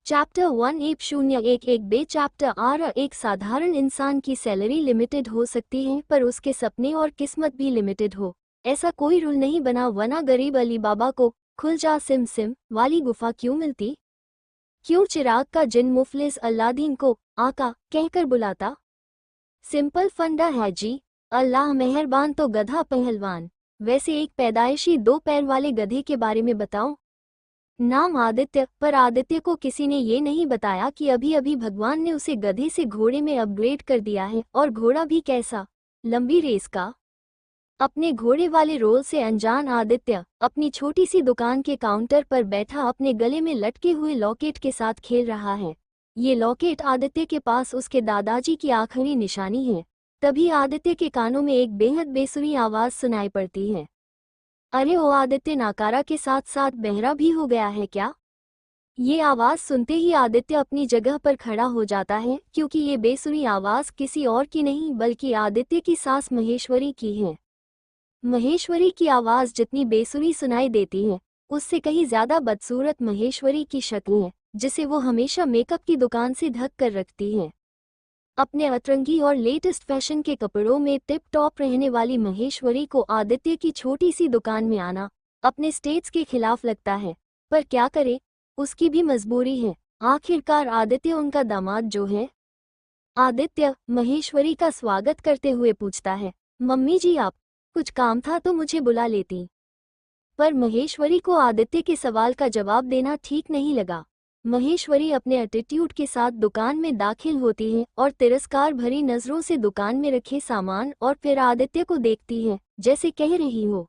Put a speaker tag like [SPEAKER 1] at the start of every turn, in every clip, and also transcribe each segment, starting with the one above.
[SPEAKER 1] Chapter 1 bay chapter are एक साधारण इंसान की सैलरी लिमिटेड हो सकती है पर उसके सपने और किस्मत भी लिमिटेड हो। ऐसा कोई रूल नहीं बना वरना गरीब अली बाबा को खुल जा सिम सिम वाली गुफा क्यों मिलती। क्यों चिराग का जिन मुफलिस अल्लादीन को आका कहकर बुलाता। सिंपल फंडा है जी, अल्लाह मेहरबान तो गधा पहलवान। वैसे एक पैदाइशी 2 पैर वाले गधे के बारे में बताओ। नाम आदित्य, पर आदित्य को किसी ने ये नहीं बताया कि अभी अभी भगवान ने उसे गधे से घोड़े में अपग्रेड कर दिया है, और घोड़ा भी कैसा, लंबी रेस का। अपने घोड़े वाले रोल से अनजान आदित्य अपनी छोटी सी दुकान के काउंटर पर बैठा अपने गले में लटके हुए लॉकेट के साथ खेल रहा है। ये लॉकेट आदित्य के पास उसके दादाजी की आखिरी निशानी है। तभी आदित्य के कानों में एक बेहद बेसुरी आवाज सुनाई पड़ती है। अरे ओ आदित्य नाकारा के साथ साथ बहरा भी हो गया है क्या। ये आवाज सुनते ही आदित्य अपनी जगह पर खड़ा हो जाता है, क्योंकि ये बेसुरी आवाज किसी और की नहीं बल्कि आदित्य की सास महेश्वरी की है। महेश्वरी की आवाज जितनी बेसुरी सुनाई देती है, उससे कहीं ज्यादा बदसूरत महेश्वरी की शक्ल है, जिसे वो हमेशा मेकअप की दुकान से ढक कर रखती है। अपने अतरंगी और लेटेस्ट फैशन के कपड़ों में टिप टॉप रहने वाली महेश्वरी को आदित्य की छोटी सी दुकान में आना अपने स्टेट्स के खिलाफ लगता है, पर क्या करे, उसकी भी मजबूरी है। आखिरकार आदित्य उनका दामाद जो है। आदित्य महेश्वरी का स्वागत करते हुए पूछता है, मम्मी जी आप, कुछ काम था तो मुझे बुला लेती। पर महेश्वरी को आदित्य के सवाल का जवाब देना ठीक नहीं लगा। महेश्वरी अपने एटीट्यूड के साथ दुकान में दाखिल होती है और तिरस्कार भरी नजरों से दुकान में रखे सामान और फिर आदित्य को देखती है, जैसे कह रही हो,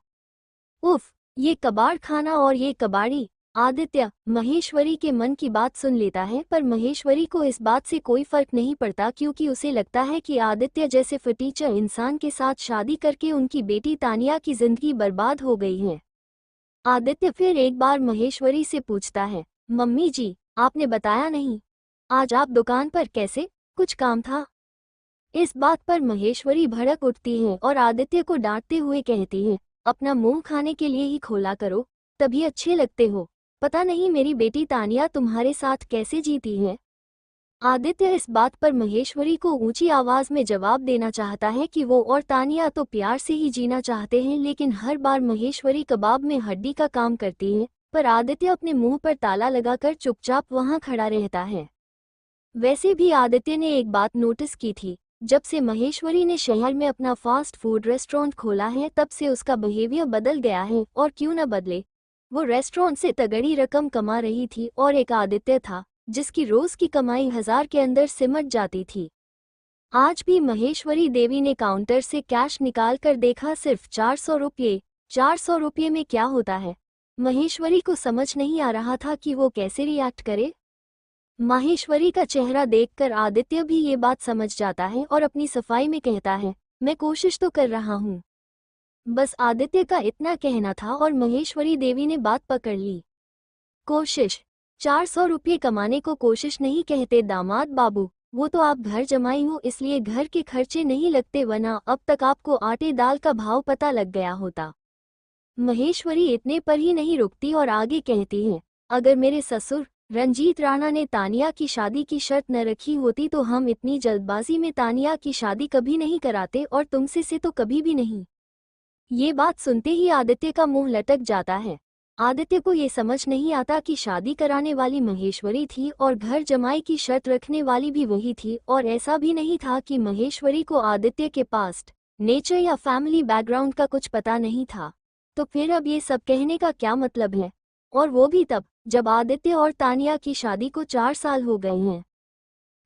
[SPEAKER 1] उफ, ये कबाड़ खाना और ये कबाड़ी। आदित्य महेश्वरी के मन की बात सुन लेता है, पर महेश्वरी को इस बात से कोई फर्क नहीं पड़ता, क्योंकि उसे लगता है कि आदित्य जैसे फटीचर इंसान के साथ शादी करके उनकी बेटी तानिया की जिंदगी बर्बाद हो गई है। आदित्य फिर एक बार महेश्वरी से पूछता है, मम्मी जी आपने बताया नहीं, आज आप दुकान पर कैसे, कुछ काम था। इस बात पर महेश्वरी भड़क उठती है और आदित्य को डांटते हुए कहती है, अपना मुंह खाने के लिए ही खोला करो, तभी अच्छे लगते हो। पता नहीं मेरी बेटी तानिया तुम्हारे साथ कैसे जीती है। आदित्य इस बात पर महेश्वरी को ऊंची आवाज में जवाब देना चाहता है कि वो और तानिया तो प्यार से ही जीना चाहते हैं, लेकिन हर बार महेश्वरी कबाब में हड्डी का काम करती है, पर आदित्य अपने मुंह पर ताला लगाकर चुपचाप वहां खड़ा रहता है। वैसे भी आदित्य ने एक बात नोटिस की थी, जब से महेश्वरी ने शहर में अपना फास्ट फूड रेस्टोरेंट खोला है तब से उसका बिहेवियर बदल गया है, और क्यों न बदले। वो रेस्टोरेंट से तगड़ी रकम कमा रही थी और एक आदित्य था जिसकी रोज की कमाई 1000 के अंदर सिमट जाती थी। आज भी महेश्वरी देवी ने काउंटर से कैश निकाल कर देखा, सिर्फ 400 रुपये। 400 रुपये में क्या होता है। महेश्वरी को समझ नहीं आ रहा था कि वो कैसे रिएक्ट करे। माहेश्वरी का चेहरा देखकर आदित्य भी ये बात समझ जाता है और अपनी सफाई में कहता है, मैं कोशिश तो कर रहा हूँ। बस आदित्य का इतना कहना था और महेश्वरी देवी ने बात पकड़ ली। कोशिश, 400 रुपये कमाने को कोशिश नहीं कहते दामाद बाबू, वो तो आप घर जमाई हो इसलिए घर के खर्चे नहीं लगते, वरना अब तक आपको आटे दाल का भाव पता लग गया होता। महेश्वरी इतने पर ही नहीं रुकती और आगे कहती है, अगर मेरे ससुर रंजीत राणा ने तानिया की शादी की शर्त न रखी होती तो हम इतनी जल्दबाजी में तानिया की शादी कभी नहीं कराते, और तुमसे से तो कभी भी नहीं। ये बात सुनते ही आदित्य का मुंह लटक जाता है। आदित्य को ये समझ नहीं आता कि शादी कराने वाली महेश्वरी थी और घर जमाई की शर्त रखने वाली भी वही थी, और ऐसा भी नहीं था कि महेश्वरी को आदित्य के पास्ट, नेचर या फैमिली बैकग्राउंड का कुछ पता नहीं था। तो फिर अब ये सब कहने का क्या मतलब है, और वो भी तब जब आदित्य और तानिया की शादी को 4 साल हो गए हैं।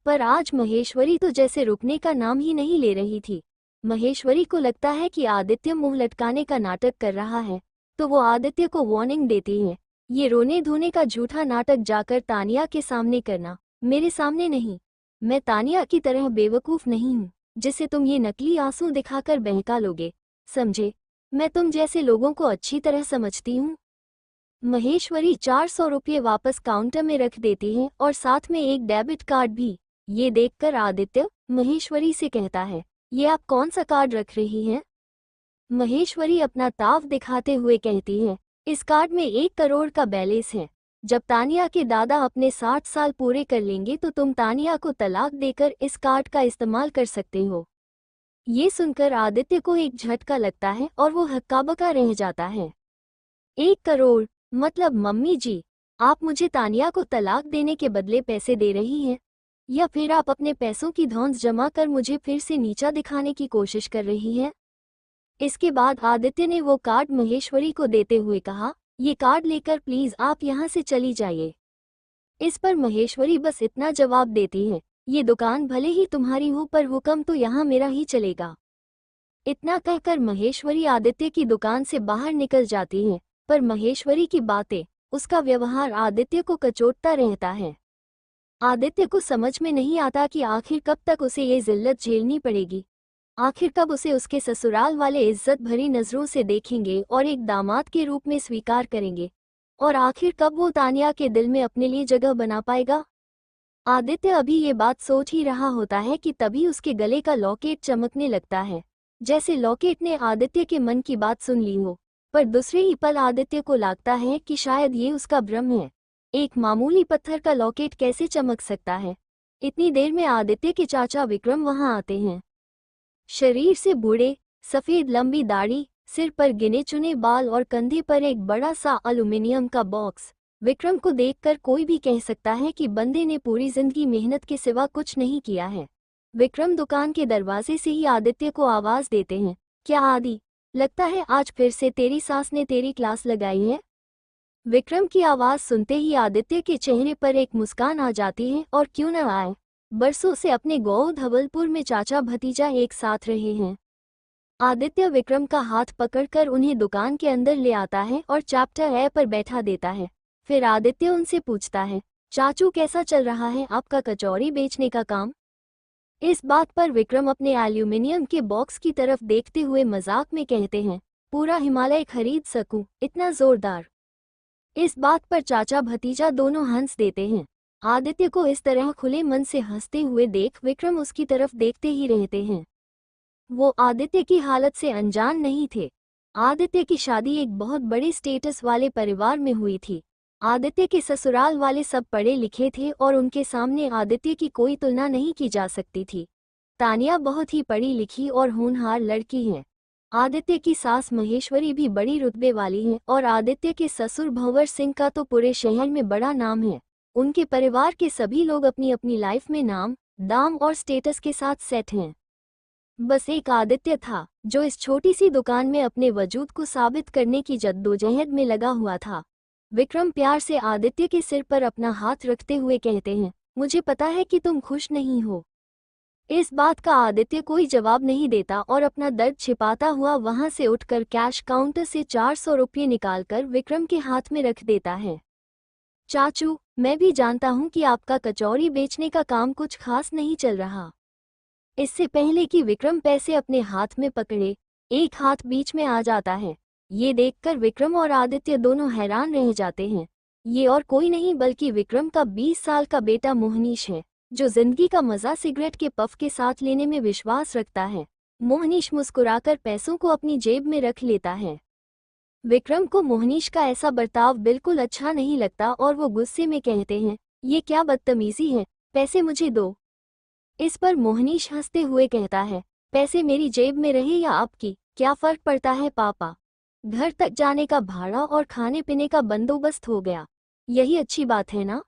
[SPEAKER 1] पर आज महेश्वरी तो जैसे रुकने का नाम ही नहीं ले रही थी। महेश्वरी को लगता है कि आदित्य मुंह लटकाने का नाटक कर रहा है, तो वो आदित्य को वार्निंग देती है, ये रोने धोने का झूठा नाटक जाकर तानिया के सामने करना, मेरे सामने नहीं। मैं तानिया की तरह बेवकूफ नहीं हूँ जिसे तुम ये नकली आंसू दिखाकर बहका लोगे, समझे। मैं तुम जैसे लोगों को अच्छी तरह समझती हूँ। महेश्वरी 400 रुपये वापस काउंटर में रख देती है और साथ में एक डेबिट कार्ड भी। ये देखकर आदित्य महेश्वरी से कहता है, ये आप कौन सा कार्ड रख रही हैं? महेश्वरी अपना ताव दिखाते हुए कहती है, इस कार्ड में 1 करोड़ का बैलेंस है। जब तानिया के दादा अपने 60 साल पूरे कर लेंगे तो तुम तानिया को तलाक देकर इस कार्ड का इस्तेमाल कर सकते हो। ये सुनकर आदित्य को एक झटका लगता है और वो हक्का-बक्का रह जाता है। 1 करोड़? मतलब मम्मी जी, आप मुझे तानिया को तलाक देने के बदले पैसे दे रही हैं? या फिर आप अपने पैसों की धौंस जमा कर मुझे फिर से नीचा दिखाने की कोशिश कर रही हैं? इसके बाद आदित्य ने वो कार्ड महेश्वरी को देते हुए कहा, ये कार्ड लेकर प्लीज आप यहाँ से चली जाइए। इस पर महेश्वरी बस इतना जवाब देती है, ये दुकान भले ही तुम्हारी हो पर हुक्म तो यहाँ मेरा ही चलेगा। इतना कहकर महेश्वरी आदित्य की दुकान से बाहर निकल जाती है, पर महेश्वरी की बातें, उसका व्यवहार आदित्य को कचोटता रहता है। आदित्य को समझ में नहीं आता कि आखिर कब तक उसे ये जिल्लत झेलनी पड़ेगी। आखिर कब उसे उसके ससुराल वाले इज्जत भरी नजरों से देखेंगे और एक दामाद के रूप में स्वीकार करेंगे, और आखिर कब वो तानिया के दिल में अपने लिए जगह बना पाएगा। आदित्य अभी ये बात सोच ही रहा होता है कि तभी उसके गले का लॉकेट चमकने लगता है, जैसे लॉकेट ने आदित्य के मन की बात सुन ली हो। पर दूसरे ही पल आदित्य को लगता है कि शायद ये उसका भ्रम है। एक मामूली पत्थर का लॉकेट कैसे चमक सकता है। इतनी देर में आदित्य के चाचा विक्रम वहां आते हैं। शरीर से बूढ़े, सफेद लंबी दाढ़ी, सिर पर गिने चुने बाल और कंधे पर एक बड़ा सा एल्यूमिनियम का बॉक्स। विक्रम को देखकर कोई भी कह सकता है कि बंदे ने पूरी जिंदगी मेहनत के सिवा कुछ नहीं किया है। विक्रम दुकान के दरवाजे से ही आदित्य को आवाज देते हैं, क्या आदि, लगता है आज फिर से तेरी सास ने तेरी क्लास लगाई है। विक्रम की आवाज सुनते ही आदित्य के चेहरे पर एक मुस्कान आ जाती है, और क्यों न आए, बरसों से अपने गांव धवलपुर में चाचा भतीजा एक साथ रहे हैं। आदित्य विक्रम का हाथ पकड़कर उन्हें दुकान के अंदर ले आता है और चैप्टर ए पर बैठा देता है। फिर आदित्य उनसे पूछता है, चाचू कैसा चल रहा है आपका कचौरी बेचने का काम। इस बात पर विक्रम अपने एल्यूमिनियम के बॉक्स की तरफ देखते हुए मजाक में कहते हैं, पूरा हिमालय खरीद सकूं, इतना जोरदार। इस बात पर चाचा भतीजा दोनों हंस देते हैं। आदित्य को इस तरह खुले मन से हंसते हुए देख विक्रम उसकी तरफ देखते ही रहते हैं। वो आदित्य की हालत से अनजान नहीं थे। आदित्य की शादी एक बहुत बड़े स्टेटस वाले परिवार में हुई थी। आदित्य के ससुराल वाले सब पढ़े लिखे थे और उनके सामने आदित्य की कोई तुलना नहीं की जा सकती थी। तानिया बहुत ही पढ़ी लिखी और होनहार लड़की है। आदित्य की सास महेश्वरी भी बड़ी रुतबे वाली है और आदित्य के ससुर भंवर सिंह का तो पूरे शहर में बड़ा नाम है। उनके परिवार के सभी लोग अपनी अपनी लाइफ में नाम, दाम और स्टेटस के साथ सेट हैं। बस एक आदित्य था जो इस छोटी सी दुकान में अपने वजूद को साबित करने की जद्दोजहद में लगा हुआ था। विक्रम प्यार से आदित्य के सिर पर अपना हाथ रखते हुए कहते हैं, मुझे पता है कि तुम खुश नहीं हो। इस बात का आदित्य कोई जवाब नहीं देता और अपना दर्द छिपाता हुआ वहां से उठकर कैश काउंटर से 400 रुपये निकालकर विक्रम के हाथ में रख देता है। चाचू, मैं भी जानता हूं कि आपका कचौरी बेचने का काम कुछ खास नहीं चल रहा। इससे पहले कि विक्रम पैसे अपने हाथ में पकड़े, एक हाथ बीच में आ जाता है। ये देखकर विक्रम और आदित्य दोनों हैरान रह जाते हैं। ये और कोई नहीं बल्कि विक्रम का 20 साल का बेटा मोहनीश है, जो जिंदगी का मजा सिगरेट के पफ के साथ लेने में विश्वास रखता है। मोहनीश मुस्कुराकर पैसों को अपनी जेब में रख लेता है। विक्रम को मोहनीश का ऐसा बर्ताव बिल्कुल अच्छा नहीं लगता और वो गुस्से में कहते हैं, ये क्या बदतमीजी है, पैसे मुझे दो। इस पर मोहनीश हंसते हुए कहता है, पैसे मेरी जेब में रहे या आपकी, क्या फर्क पड़ता है पापा। घर तक जाने का भाड़ा और खाने पीने का बंदोबस्त हो गया, यही अच्छी बात है ना।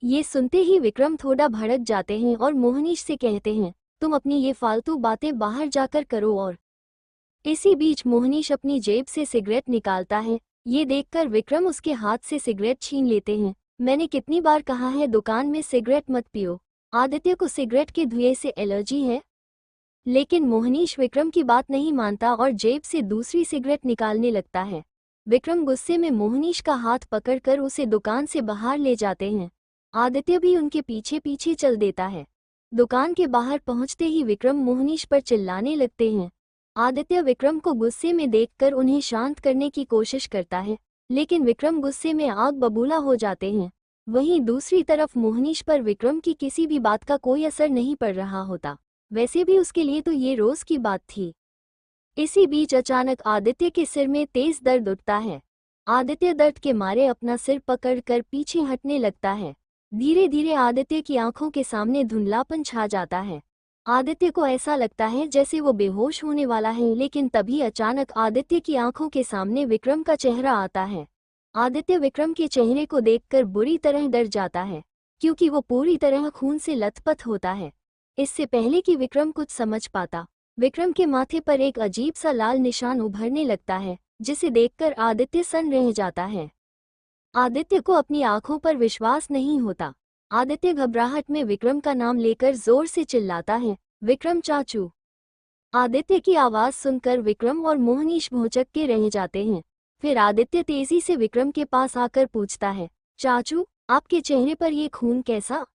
[SPEAKER 1] ये सुनते ही विक्रम थोड़ा भड़क जाते हैं और मोहनीश से कहते हैं, तुम अपनी ये फालतू बातें बाहर जाकर करो। और इसी बीच मोहनीश अपनी जेब से सिगरेट निकालता है। ये देखकर विक्रम उसके हाथ से सिगरेट छीन लेते हैं। मैंने कितनी बार कहा है दुकान में सिगरेट मत पियो। आदित्य को सिगरेट के धुएं से एलर्जी है। लेकिन मोहनीश विक्रम की बात नहीं मानता और जेब से दूसरी सिगरेट निकालने लगता है। विक्रम गुस्से में मोहनीश का हाथ पकड़कर उसे दुकान से बाहर ले जाते हैं। आदित्य भी उनके पीछे पीछे चल देता है। दुकान के बाहर पहुंचते ही विक्रम मोहनीश पर चिल्लाने लगते हैं। आदित्य विक्रम को गुस्से में देखकर उन्हें शांत करने की कोशिश करता है, लेकिन विक्रम गुस्से में आग बबूला हो जाते हैं। वहीं दूसरी तरफ मोहनीश पर विक्रम की किसी भी बात का कोई असर नहीं पड़ रहा होता। वैसे भी उसके लिए तो ये रोज की बात थी। इसी बीच अचानक आदित्य के सिर में तेज दर्द उठता है। आदित्य दर्द के मारे अपना सिर पकड़कर पीछे हटने लगता है। धीरे धीरे आदित्य की आंखों के सामने धुंधलापन छा जाता है। आदित्य को ऐसा लगता है जैसे वो बेहोश होने वाला है, लेकिन तभी अचानक आदित्य की आंखों के सामने विक्रम का चेहरा आता है। आदित्य विक्रम के चेहरे को देखकर बुरी तरह डर जाता है, क्योंकि वो पूरी तरह खून से लथपथ होता है। इससे पहले कि विक्रम कुछ समझ पाता, विक्रम के माथे पर एक अजीब सा लाल निशान उभरने लगता है, जिसे देखकर आदित्य सन्न रह जाता है। आदित्य को अपनी आंखों पर विश्वास नहीं होता। आदित्य घबराहट में विक्रम का नाम लेकर जोर से चिल्लाता है, विक्रम चाचू। आदित्य की आवाज सुनकर विक्रम और मोहनीश भौंचक के रह जाते हैं। फिर आदित्य तेजी से विक्रम के पास आकर पूछता है, चाचू, आपके चेहरे पर ये खून कैसा?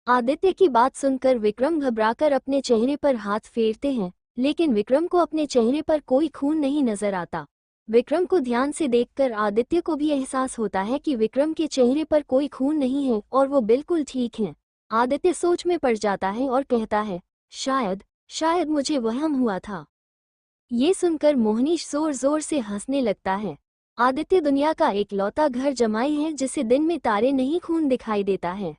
[SPEAKER 1] आदित्य की बात सुनकर विक्रम घबराकर अपने चेहरे पर हाथ फेरते हैं, लेकिन विक्रम को अपने चेहरे पर कोई खून नहीं नजर आता। विक्रम को ध्यान से देखकर आदित्य को भी एहसास होता है कि विक्रम के चेहरे पर कोई खून नहीं है और वो बिल्कुल ठीक हैं। आदित्य सोच में पड़ जाता है और कहता है, शायद मुझे वहम हुआ था। ये सुनकर मोहनीश जोर जोर से हंसने लगता है। आदित्य दुनिया का एकलौता घर जमाई है जिसे दिन में तारे नहीं खून दिखाई देता है।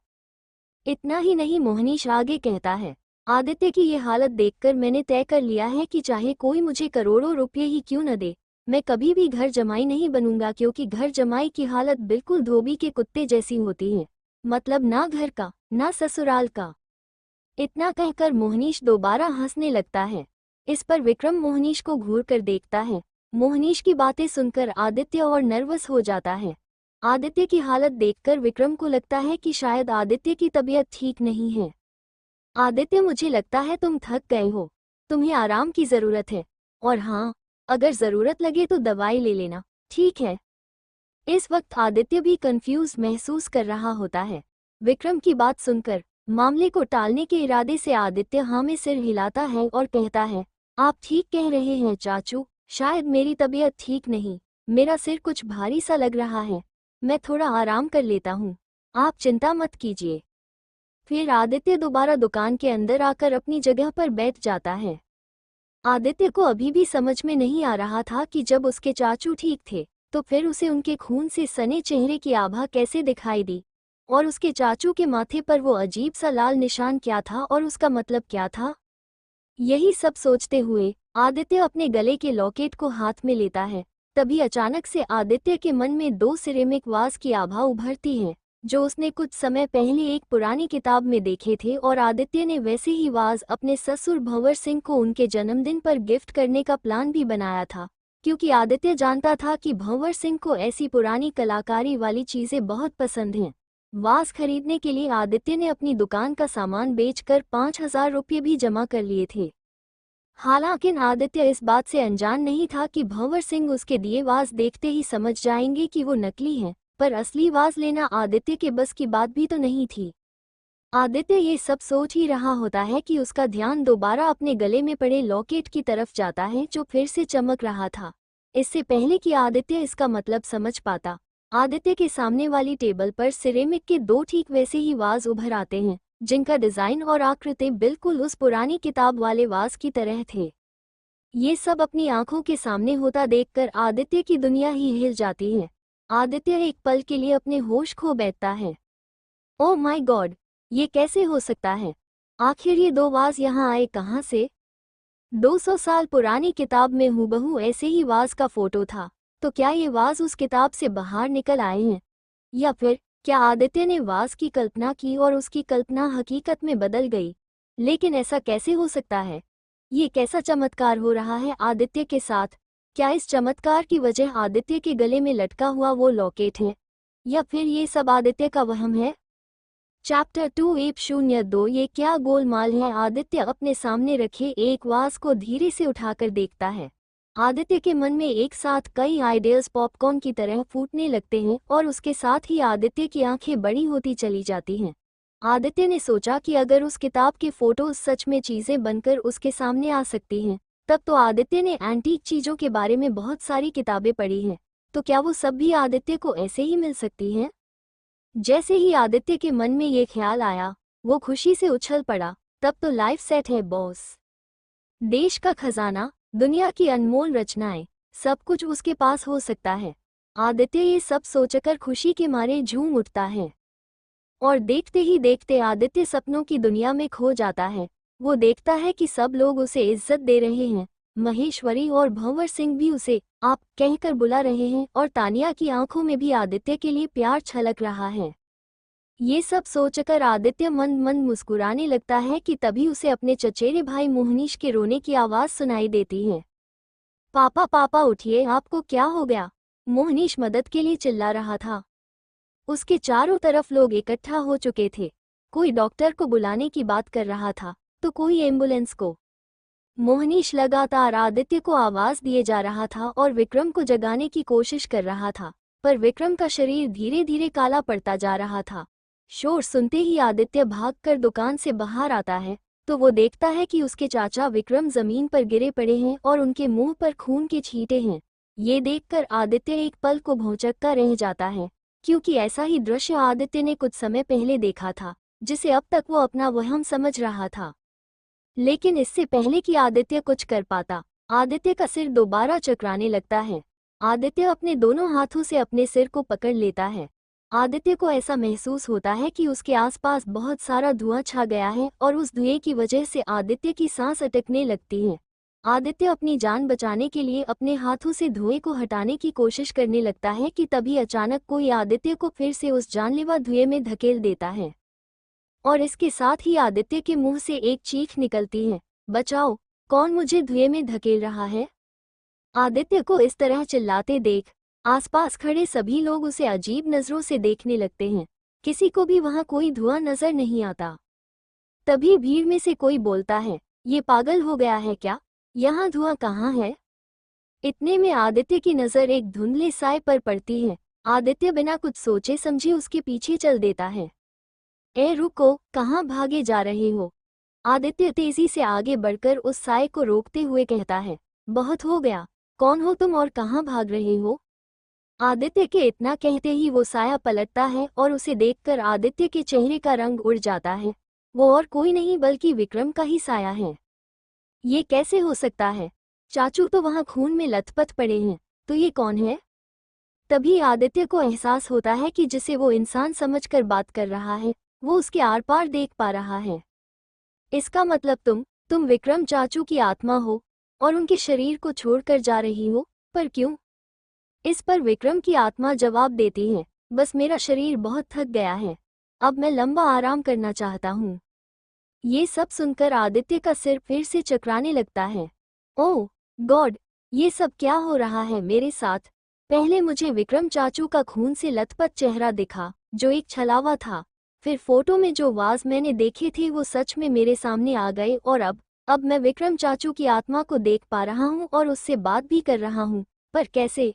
[SPEAKER 1] इतना ही नहीं, मोहनीश आगे कहता है, आदित्य की ये हालत देखकर मैंने तय कर लिया है कि चाहे कोई मुझे करोड़ों रुपये ही क्यों न दे, मैं कभी भी घर जमाई नहीं बनूंगा, क्योंकि घर जमाई की हालत बिल्कुल धोबी के कुत्ते जैसी होती है। मतलब ना घर का ना ससुराल का। इतना कहकर मोहनीश दोबारा हंसने लगता है। इस पर विक्रम मोहनीश को घूर कर देखता है। मोहनीश की बातें सुनकर आदित्य और नर्वस हो जाता है। आदित्य की हालत देखकर विक्रम को लगता है कि शायद आदित्य की तबीयत ठीक नहीं है। आदित्य, मुझे लगता है तुम थक गए हो, तुम्हें आराम की जरूरत है। और हाँ, अगर जरूरत लगे तो दवाई ले लेना, ठीक है? इस वक्त आदित्य भी कंफ्यूज महसूस कर रहा होता है। विक्रम की बात सुनकर मामले को टालने के इरादे से आदित्य हाँ में सिर हिलाता है और कहता है, आप ठीक कह रहे हैं चाचू, शायद मेरी तबीयत ठीक नहीं, मेरा सिर कुछ भारी सा लग रहा है, मैं थोड़ा आराम कर लेता हूँ, आप चिंता मत कीजिए। फिर आदित्य दोबारा दुकान के अंदर आकर अपनी जगह पर बैठ जाता है। आदित्य को अभी भी समझ में नहीं आ रहा था कि जब उसके चाचू ठीक थे, तो फिर उसे उनके खून से सने चेहरे की आभा कैसे दिखाई दी, और उसके चाचू के माथे पर वो अजीब सा लाल निशान क्या था और उसका मतलब क्या था। यही सब सोचते हुए आदित्य अपने गले के लॉकेट को हाथ में लेता है। तभी अचानक से आदित्य के मन में दो सिरेमिक वाज की आभा उभरती है, जो उसने कुछ समय पहले एक पुरानी किताब में देखे थे, और आदित्य ने वैसे ही वाज अपने ससुर भंवर सिंह को उनके जन्मदिन पर गिफ्ट करने का प्लान भी बनाया था, क्योंकि आदित्य जानता था कि भंवर सिंह को ऐसी पुरानी कलाकारी वाली चीजें बहुत पसंद हैं। वाज खरीदने के लिए आदित्य ने अपनी दुकान का सामान बेचकर 5,000 रुपये भी जमा कर लिए थे। हालांकि आदित्य इस बात से अनजान नहीं था कि भंवर सिंह उसके दिए वाज देखते ही समझ जाएंगे कि वो नकली हैं, पर असली वाज लेना आदित्य के बस की बात भी तो नहीं थी। आदित्य ये सब सोच ही रहा होता है कि उसका ध्यान दोबारा अपने गले में पड़े लॉकेट की तरफ जाता है, जो फिर से चमक रहा था। इससे पहले कि आदित्य इसका मतलब समझ पाता, आदित्य के सामने वाली टेबल पर सिरेमिक के दो ठीक वैसे ही वाज उभर आते हैं, जिनका डिजाइन और आकृति बिल्कुल उस पुरानी किताब वाले वाज की तरह थे। ये सब अपनी आंखों के सामने होता देखकर आदित्य की दुनिया ही हिल जाती है। आदित्य एक पल के लिए अपने होश खो बैठता है। ओह माय गॉड, ये कैसे हो सकता है? आखिर ये दो वाज यहाँ आए कहाँ से? 200 साल पुरानी किताब में हूबहू ऐसे ही वाज का फोटो था, तो क्या ये वाज उस किताब से बाहर निकल आए हैं? या फिर क्या आदित्य ने वाज की कल्पना की और उसकी कल्पना हकीकत में बदल गई? लेकिन ऐसा कैसे हो सकता है? ये कैसा चमत्कार हो रहा है आदित्य के साथ? क्या इस चमत्कार की वजह आदित्य के गले में लटका हुआ वो लॉकेट है, या फिर ये सब आदित्य का वहम है? चैप्टर 2:02 ये क्या गोलमाल है? आदित्य अपने सामने रखे एक वाज को धीरे से उठाकर देखता है। आदित्य के मन में एक साथ कई आइडियाज पॉपकॉर्न की तरह फूटने लगते हैं, और उसके साथ ही आदित्य की आंखें बड़ी होती चली जाती हैं। आदित्य ने सोचा कि अगर उस किताब के फोटोज सच में चीजें बनकर उसके सामने आ सकती हैं, तब तो आदित्य ने एंटीक चीजों के बारे में बहुत सारी किताबें पढ़ी हैं, तो क्या वो सब भी आदित्य को ऐसे ही मिल सकती हैं? जैसे ही आदित्य के मन में ये ख्याल आया, वो खुशी से उछल पड़ा। तब तो लाइफ सेट है बॉस। देश का खजाना, दुनिया की अनमोल रचनाएं, सब कुछ उसके पास हो सकता है। आदित्य ये सब सोचकर खुशी के मारे झूम उठता है और देखते ही देखते आदित्य सपनों की दुनिया में खो जाता है। वो देखता है कि सब लोग उसे इज्जत दे रहे हैं। महेश्वरी और भंवर सिंह भी उसे आप कहकर बुला रहे हैं और तानिया की आंखों में भी आदित्य के लिए प्यार छलक रहा है। ये सब सोचकर आदित्य मंद मंद मुस्कुराने लगता है कि तभी उसे अपने चचेरे भाई मोहनीश के रोने की आवाज सुनाई देती है। पापा पापा उठिए, आपको क्या हो गया? मोहनीश मदद के लिए चिल्ला रहा था। उसके चारों तरफ लोग इकट्ठा हो चुके थे। कोई डॉक्टर को बुलाने की बात कर रहा था तो कोई एम्बुलेंस को। मोहनीश लगातार आदित्य को आवाज दिए जा रहा था और विक्रम को जगाने की कोशिश कर रहा था, पर विक्रम का शरीर धीरे धीरे काला पड़ता जा रहा था। शोर सुनते ही आदित्य भागकर दुकान से बाहर आता है तो वो देखता है कि उसके चाचा विक्रम जमीन पर गिरे पड़े हैं और उनके मुंह पर खून के छींटे हैं। ये देखकर आदित्य एक पल को भौंचक्का रह जाता है, क्योंकि ऐसा ही दृश्य आदित्य ने कुछ समय पहले देखा था, जिसे अब तक वो अपना वहम समझ रहा था। लेकिन इससे पहले कि आदित्य कुछ कर पाता, आदित्य का सिर दोबारा चकराने लगता है। आदित्य अपने दोनों हाथों से अपने सिर को पकड़ लेता है। आदित्य को ऐसा महसूस होता है कि उसके आसपास बहुत सारा धुआं छा गया है और उस धुएं की वजह से आदित्य की सांस अटकने लगती है। आदित्य अपनी जान बचाने के लिए अपने हाथों से धुएं को हटाने की कोशिश करने लगता है कि तभी अचानक कोई आदित्य को फिर से उस जानलेवा धुएं में धकेल देता है और इसके साथ ही आदित्य के मुंह से एक चीख निकलती है, बचाओ, कौन मुझे धुएं में धकेल रहा है? आदित्य को इस तरह चिल्लाते देख आसपास खड़े सभी लोग उसे अजीब नजरों से देखने लगते हैं। किसी को भी वहां कोई धुआं नजर नहीं आता। तभी भीड़ में से कोई बोलता है, ये पागल हो गया है क्या? यहाँ धुआं कहाँ है? इतने में आदित्य की नजर एक धुंधले साए पर पड़ती है। आदित्य बिना कुछ सोचे समझे उसके पीछे चल देता है। ए रुको, कहाँ भागे जा रहे हो? आदित्य तेजी से आगे बढ़कर उस साए को रोकते हुए कहता है, बहुत हो गया, कौन हो तुम और कहाँ भाग रहे हो? आदित्य के इतना कहते ही वो साया पलटता है और उसे देखकर आदित्य के चेहरे का रंग उड़ जाता है। वो और कोई नहीं बल्कि विक्रम का ही साया है। ये कैसे हो सकता है? चाचू तो वहां खून में लथपथ पड़े हैं, तो ये कौन है? तभी आदित्य को एहसास होता है कि जिसे वो इंसान समझकर बात कर रहा है, वो उसके आर पार देख पा रहा है। इसका मतलब तुम विक्रम चाचू की आत्मा हो और उनके शरीर को छोड़कर जा रही हो, पर क्यों? इस पर विक्रम की आत्मा जवाब देती है, बस मेरा शरीर बहुत थक गया है, अब मैं लंबा आराम करना चाहता हूँ। ये सब सुनकर आदित्य का सिर फिर से चकराने लगता है। ओह गॉड, ये सब क्या हो रहा है मेरे साथ? पहले मुझे विक्रम चाचू का खून से लथपथ चेहरा दिखा, जो एक छलावा था। फिर फोटो में जो वाज मैंने देखे थे वो सच में मेरे सामने आ गए और अब मैं विक्रम चाचू की आत्मा को देख पा रहा हूँ और उससे बात भी कर रहा हूँ, पर कैसे?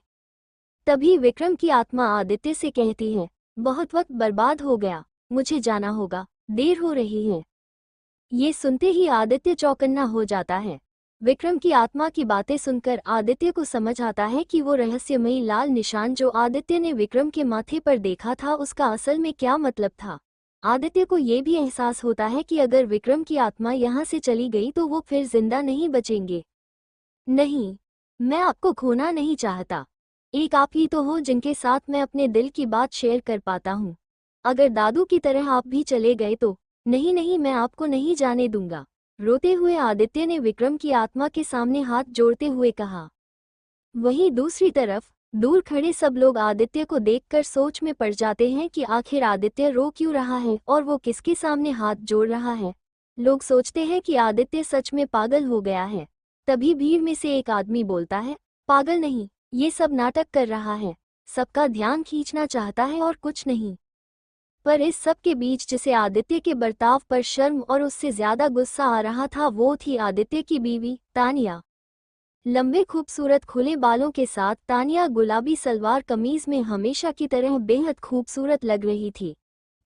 [SPEAKER 1] तभी विक्रम की आत्मा आदित्य से कहती है, बहुत वक्त बर्बाद हो गया, मुझे जाना होगा, देर हो रही है। ये सुनते ही आदित्य चौकन्ना हो जाता है। विक्रम की आत्मा की बातें सुनकर आदित्य को समझ आता है कि वो रहस्यमयी लाल निशान जो आदित्य ने विक्रम के माथे पर देखा था उसका असल में क्या मतलब था। आदित्य को ये भी एहसास होता है कि अगर विक्रम की आत्मा यहाँ से चली गई तो वो फिर जिंदा नहीं बचेंगे। नहीं, मैं आपको खोना नहीं चाहता। एक आप ही तो हो जिनके साथ मैं अपने दिल की बात शेयर कर पाता हूँ। अगर दादू की तरह आप भी चले गए तो नहीं नहीं, मैं आपको नहीं जाने दूंगा। रोते हुए आदित्य ने विक्रम की आत्मा के सामने हाथ जोड़ते हुए कहा। वहीं दूसरी तरफ दूर खड़े सब लोग आदित्य को देखकर सोच में पड़ जाते हैं कि आखिर आदित्य रो क्यों रहा है और वो किसके सामने हाथ जोड़ रहा है। लोग सोचते हैं कि आदित्य सच में पागल हो गया है। तभी भीड़ में से एक आदमी बोलता है, पागल नहीं, ये सब नाटक कर रहा है, सबका ध्यान खींचना चाहता है और कुछ नहीं। पर इस सब के बीच जिसे आदित्य के बर्ताव पर शर्म और उससे ज्यादा गुस्सा आ रहा था वो थी आदित्य की बीवी तानिया। लंबे खूबसूरत खुले बालों के साथ तानिया गुलाबी सलवार कमीज में हमेशा की तरह बेहद खूबसूरत लग रही थी।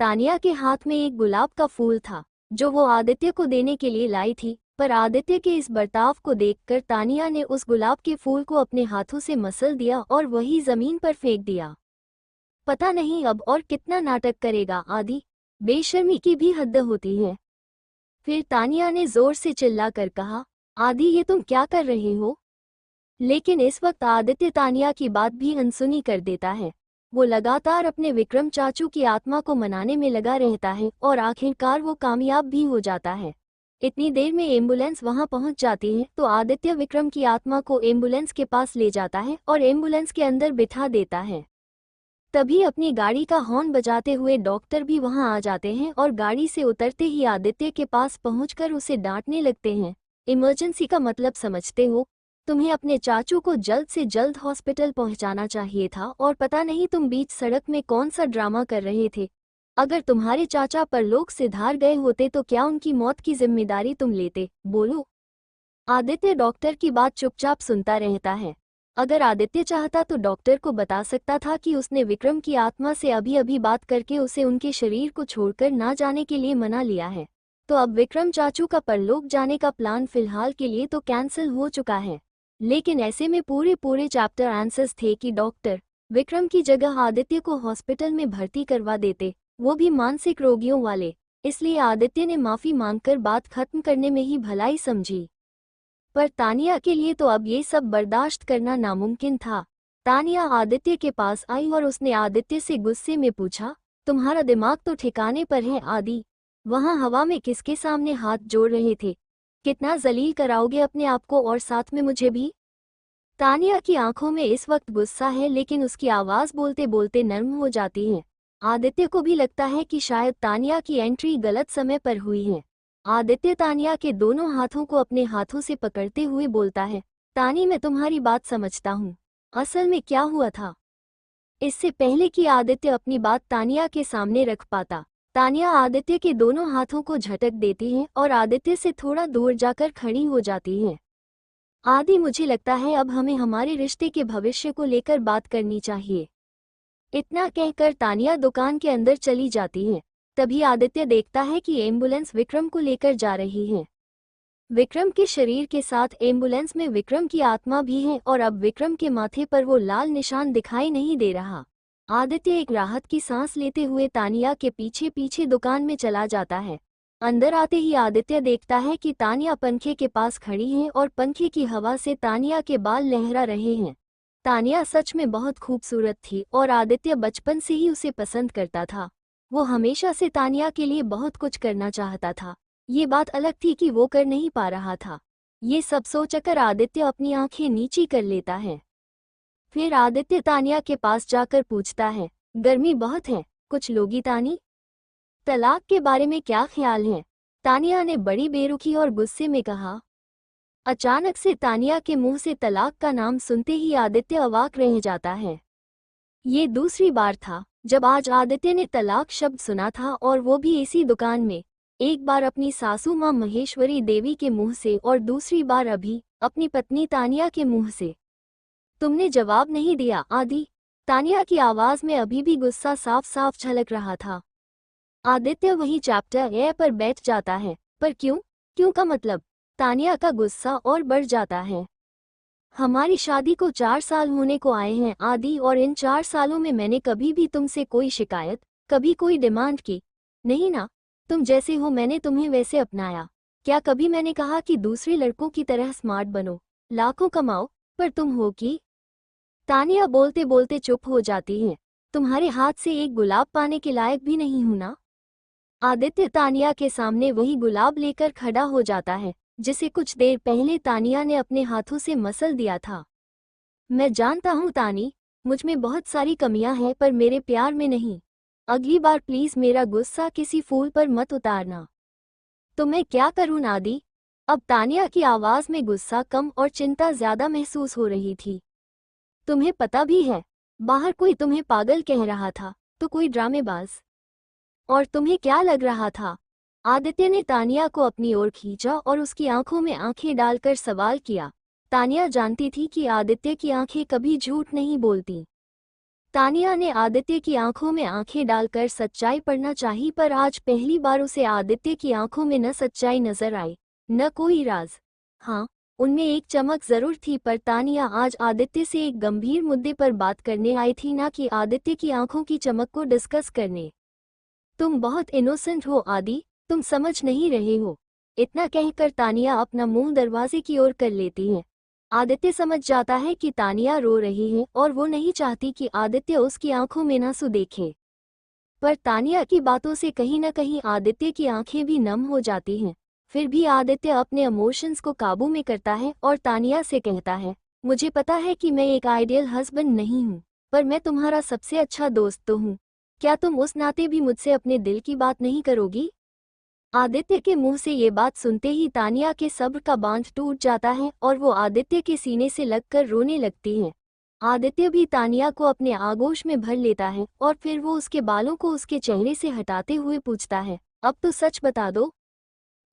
[SPEAKER 1] तानिया के हाथ में एक गुलाब का फूल था जो वो आदित्य को देने के लिए लाई थी, पर आदित्य के इस बर्ताव को देखकर तानिया ने उस गुलाब के फूल को अपने हाथों से मसल दिया और वही जमीन पर फेंक दिया। पता नहीं अब और कितना नाटक करेगा आदि, बेशर्मी की भी हद होती है। फिर तानिया ने जोर से चिल्लाकर कहा, आदि ये तुम क्या कर रहे हो? लेकिन इस वक्त आदित्य तानिया की बात भी अनसुनी कर देता है। वो लगातार अपने विक्रम चाचू की आत्मा को मनाने में लगा रहता है और आखिरकार वो कामयाब भी हो जाता है। इतनी देर में एम्बुलेंस वहां पहुंच जाती है तो आदित्य विक्रम की आत्मा को एम्बुलेंस के पास ले जाता है और एम्बुलेंस के अंदर बिठा देता है। तभी अपनी गाड़ी का हॉर्न बजाते हुए डॉक्टर भी वहां आ जाते हैं और गाड़ी से उतरते ही आदित्य के पास पहुंचकर उसे डांटने लगते हैं। इमरजेंसी का मतलब समझते हो? तुम्हें अपने चाचू को जल्द से जल्द हॉस्पिटल पहुंचाना चाहिए था और पता नहीं तुम बीच सड़क में कौन सा ड्रामा कर रहे थे। अगर तुम्हारे चाचा परलोक सिधार गए होते तो क्या उनकी मौत की जिम्मेदारी तुम लेते? बोलो। आदित्य डॉक्टर की बात चुपचाप सुनता रहता है। अगर आदित्य चाहता तो डॉक्टर को बता सकता था कि उसने विक्रम की आत्मा से अभी अभी बात करके उसे उनके शरीर को छोड़कर ना जाने के लिए मना लिया है। तो अब विक्रम चाचू का परलोक जाने का प्लान फिलहाल के लिए तो कैंसिल हो चुका है। लेकिन ऐसे में पूरे चैप्टर आंसर्स थे कि डॉक्टर विक्रम की जगह आदित्य को हॉस्पिटल में भर्ती करवा देते, वो भी मानसिक रोगियों वाले। इसलिए आदित्य ने माफी मांगकर बात खत्म करने में ही भलाई समझी। पर तानिया के लिए तो अब ये सब बर्दाश्त करना नामुमकिन था। तानिया आदित्य के पास आई और उसने आदित्य से गुस्से में पूछा, तुम्हारा दिमाग तो ठिकाने पर है आदि? वहां हवा में किसके सामने हाथ जोड़ रहे थे? कितना जलील कराओगे अपने आप को और साथ में मुझे भी? तानिया की आंखों में इस वक्त गुस्सा है लेकिन उसकी आवाज बोलते बोलते नर्म हो जाती है। आदित्य को भी लगता है कि शायद तानिया की एंट्री गलत समय पर हुई है। आदित्य तानिया के दोनों हाथों को अपने हाथों से पकड़ते हुए बोलता है, तानी मैं तुम्हारी बात समझता हूँ। असल में क्या हुआ था? इससे पहले कि आदित्य अपनी बात तानिया के सामने रख पाता, तानिया आदित्य के दोनों हाथों को झटक देती है और आदित्य से थोड़ा दूर जाकर खड़ी हो जाती है। आदि मुझे लगता है अब हमें हमारे रिश्ते के भविष्य को लेकर बात करनी चाहिए। इतना कहकर तानिया दुकान के अंदर चली जाती है। तभी आदित्य देखता है कि एम्बुलेंस विक्रम को लेकर जा रही है। विक्रम के शरीर के साथ एम्बुलेंस में विक्रम की आत्मा भी है और अब विक्रम के माथे पर वो लाल निशान दिखाई नहीं दे रहा। आदित्य एक राहत की सांस लेते हुए तानिया के पीछे पीछे दुकान में चला जाता है। अंदर आते ही आदित्य देखता है कि तानिया पंखे के पास खड़ी है और पंखे की हवा से तानिया के बाल लहरा रहे हैं। तानिया सच में बहुत खूबसूरत थी और आदित्य बचपन से ही उसे पसंद करता था। वो हमेशा से तानिया के लिए बहुत कुछ करना चाहता था। ये बात अलग थी कि वो कर नहीं पा रहा था। ये सब सोचकर आदित्य अपनी आंखें नीची कर लेता है। फिर आदित्य तानिया के पास जाकर पूछता है, गर्मी बहुत है, कुछ लोगी तानी? तलाक के बारे में क्या ख्याल है? तानिया ने बड़ी बेरुखी और गुस्से में कहा। अचानक से तानिया के मुंह से तलाक का नाम सुनते ही आदित्य अवाक रह जाता है। ये दूसरी बार था जब आज आदित्य ने तलाक शब्द सुना था और वो भी इसी दुकान में। एक बार अपनी सासू मां महेश्वरी देवी के मुंह से और दूसरी बार अभी अपनी पत्नी तानिया के मुंह से। तुमने जवाब नहीं दिया आदि? तानिया की आवाज में अभी भी गुस्सा साफ साफ झलक रहा था। आदित्य वही चैप्टर ए पर बैठ जाता है। पर क्यों? क्यों का मतलब? तानिया का गुस्सा और बढ़ जाता है। हमारी शादी को 4 साल होने को आए हैं आदि, और इन 4 सालों में मैंने कभी भी तुमसे कोई शिकायत, कभी कोई डिमांड की नहीं ना। तुम जैसे हो मैंने तुम्हें वैसे अपनाया। क्या कभी मैंने कहा कि दूसरे लड़कों की तरह स्मार्ट बनो, लाखों कमाओ? पर तुम हो कि? तानिया बोलते बोलते चुप हो जाती है। तुम्हारे हाथ से एक गुलाब पाने के लायक भी नहीं हूं ना? आदित्य तानिया के सामने वही गुलाब लेकर खड़ा हो जाता है जिसे कुछ देर पहले तानिया ने अपने हाथों से मसल दिया था। मैं जानता हूँ तानी, मुझ में बहुत सारी कमियां हैं पर मेरे प्यार में नहीं। अगली बार प्लीज मेरा गुस्सा किसी फूल पर मत उतारना। तो मैं क्या करूँ नादी? अब तानिया की आवाज में गुस्सा कम और चिंता ज्यादा महसूस हो रही थी। तुम्हें पता भी है, बाहर कोई तुम्हें पागल कह रहा था, तो कोई ड्रामेबाज। और तुम्हें क्या लग रहा था? आदित्य ने तानिया को अपनी ओर खींचा और उसकी आंखों में आंखें डालकर सवाल किया। तानिया जानती थी कि आदित्य की आंखें कभी झूठ नहीं बोलती। तानिया ने आदित्य की आंखों में आंखें डालकर सच्चाई पढ़ना चाही, पर आज पहली बार उसे आदित्य की आंखों में न सच्चाई नजर आई, न कोई राज। हाँ, उनमें एक चमक जरूर थी, पर तानिया आज आदित्य से एक गंभीर मुद्दे पर बात करने आई थी, ना कि आदित्य की आंखों की चमक को डिस्कस करने। तुम बहुत इनोसेंट हो आदि, तुम समझ नहीं रहे हो। इतना कहकर तानिया अपना मुंह दरवाजे की ओर कर लेती है। आदित्य समझ जाता है कि तानिया रो रही है और वो नहीं चाहती कि आदित्य उसकी आंखों में आंसू देखे। पर तानिया की बातों से कहीं न कहीं आदित्य की आंखें भी नम हो जाती हैं। फिर भी आदित्य अपने इमोशंस को काबू में करता है और तानिया से कहता है, मुझे पता है कि मैं एक आइडियल हस्बैंड नहीं हूँ, पर मैं तुम्हारा सबसे अच्छा दोस्त तो हूँ। क्या तुम उस नाते भी मुझसे अपने दिल की बात नहीं करोगी? आदित्य के मुंह से ये बात सुनते ही तानिया के सब्र का बांध टूट जाता है और वो आदित्य के सीने से लगकर रोने लगती है। आदित्य भी तानिया को अपने आगोश में भर लेता है और फिर वो उसके बालों को उसके चेहरे से हटाते हुए पूछता है, अब तो सच बता दो।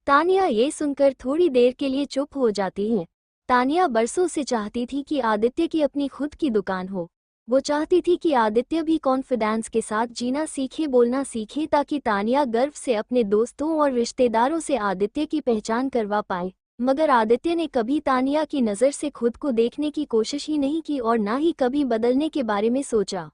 [SPEAKER 1] तानिया ये सुनकर थोड़ी देर के लिए चुप हो जाती है। तानिया बरसों से चाहती थी कि आदित्य की अपनी खुद की दुकान हो। वो चाहती थी कि आदित्य भी कॉन्फिडेंस के साथ जीना सीखे, बोलना सीखे, ताकि तानिया गर्व से अपने दोस्तों और रिश्तेदारों से आदित्य की पहचान करवा पाए। मगर आदित्य ने कभी तानिया की नज़र से खुद को देखने की कोशिश ही नहीं की और ना ही कभी बदलने के बारे में सोचा।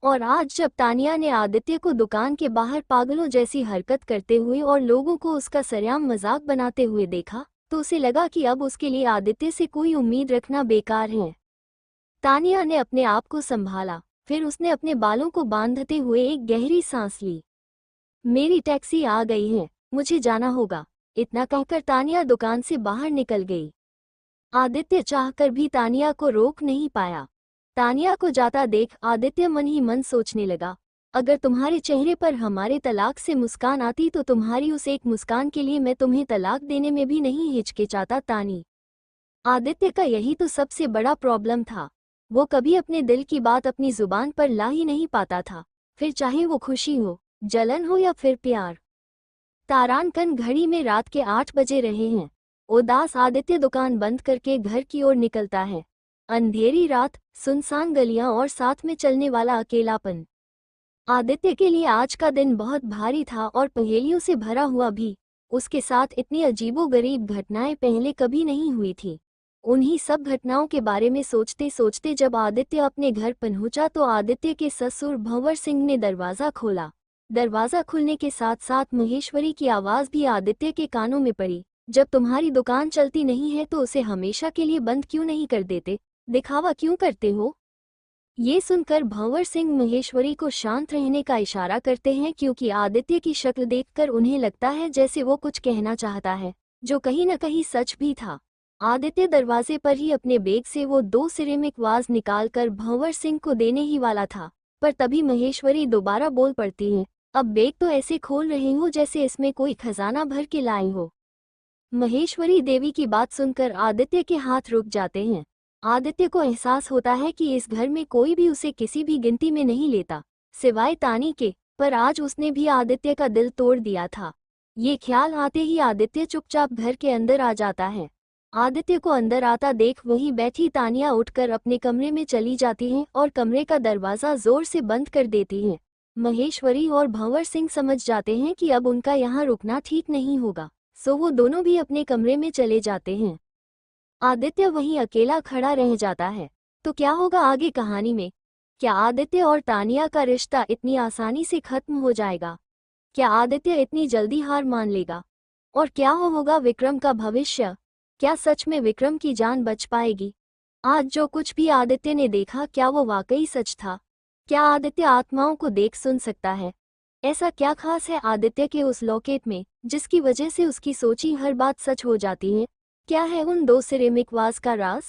[SPEAKER 1] और आज जब तानिया ने आदित्य को दुकान के बाहर पागलों जैसी हरकत करते हुए और लोगों को उसका सरेआम मजाक बनाते हुए देखा, तो उसे लगा कि अब उसके लिए आदित्य से कोई उम्मीद रखना बेकार है। तानिया ने अपने आप को संभाला, फिर उसने अपने बालों को बांधते हुए एक गहरी सांस ली। मेरी टैक्सी आ गई है, मुझे जाना होगा। इतना कहकर तानिया दुकान से बाहर निकल गई। आदित्य चाहकर भी तानिया को रोक नहीं पाया। तानिया को जाता देख आदित्य मन ही मन सोचने लगा, अगर तुम्हारे चेहरे पर हमारे तलाक से मुस्कान आती तो तुम्हारी उस एक मुस्कान के लिए मैं तुम्हें तलाक देने में भी नहीं हिचकिचाता। तानी आदित्य का यही तो सबसे बड़ा प्रॉब्लम था। वो कभी अपने दिल की बात अपनी जुबान पर ला ही नहीं पाता था, फिर चाहे वो खुशी हो, जलन हो या फिर प्यार। तारांकन घड़ी में रात के 8 बजे रहे हैं। उदास आदित्य दुकान बंद करके घर की ओर निकलता है। अंधेरी रात, सुनसान गलियां और साथ में चलने वाला अकेलापन। आदित्य के लिए आज का दिन बहुत भारी था और पहेलियों से भरा हुआ भी। उसके साथ इतनी अजीबोगरीब घटनाएं पहले कभी नहीं हुई थी। उन्हीं सब घटनाओं के बारे में सोचते सोचते जब आदित्य अपने घर पहुंचा तो आदित्य के ससुर भंवर सिंह ने दरवाज़ा खोला। दरवाज़ा खुलने के साथ साथ महेश्वरी की आवाज़ भी आदित्य के कानों में पड़ी, जब तुम्हारी दुकान चलती नहीं है तो उसे हमेशा के लिए बंद क्यों नहीं कर देते, दिखावा क्यों करते हो? ये सुनकर भंवर सिंह महेश्वरी को शांत रहने का इशारा करते हैं, क्योंकि आदित्य की शक्ल देखकर उन्हें लगता है जैसे वो कुछ कहना चाहता है, जो कहीं न कहीं सच भी था। आदित्य दरवाजे पर ही अपने बैग से वो 2 सिरेमिक वाज निकालकर भंवर सिंह को देने ही वाला था, पर तभी महेश्वरी दोबारा बोल पड़ती है, अब बैग तो ऐसे खोल रहे हो जैसे इसमें कोई खजाना भर के लाई हो। महेश्वरी देवी की बात सुनकर आदित्य के हाथ रुक जाते हैं। आदित्य को एहसास होता है कि इस घर में कोई भी उसे किसी भी गिनती में नहीं लेता, सिवाय तानी के, पर आज उसने भी आदित्य का दिल तोड़ दिया था। ये ख्याल आते ही आदित्य चुपचाप घर के अंदर आ जाता है। आदित्य को अंदर आता देख वहीं बैठी तानिया उठकर अपने कमरे में चली जाती है और कमरे का दरवाज़ा जोर से बंद कर देती है। महेश्वरी और भंवर सिंह समझ जाते हैं कि अब उनका यहाँ रुकना ठीक नहीं होगा, सो वो दोनों भी अपने कमरे में चले जाते हैं। आदित्य वहीं अकेला खड़ा रह जाता है। तो क्या होगा आगे कहानी में? क्या आदित्य और तानिया का रिश्ता इतनी आसानी से खत्म हो जाएगा? क्या आदित्य इतनी जल्दी हार मान लेगा? और क्या होगा विक्रम का भविष्य? क्या सच में विक्रम की जान बच पाएगी? आज जो कुछ भी आदित्य ने देखा, क्या वो वाकई सच था? क्या आदित्य आत्माओं को देख सुन सकता है? ऐसा क्या खास है आदित्य के उस लॉकेट में, जिसकी वजह से उसकी सोची हर बात सच हो जाती है? क्या है उन 2 सिरेमिक वाज का राज?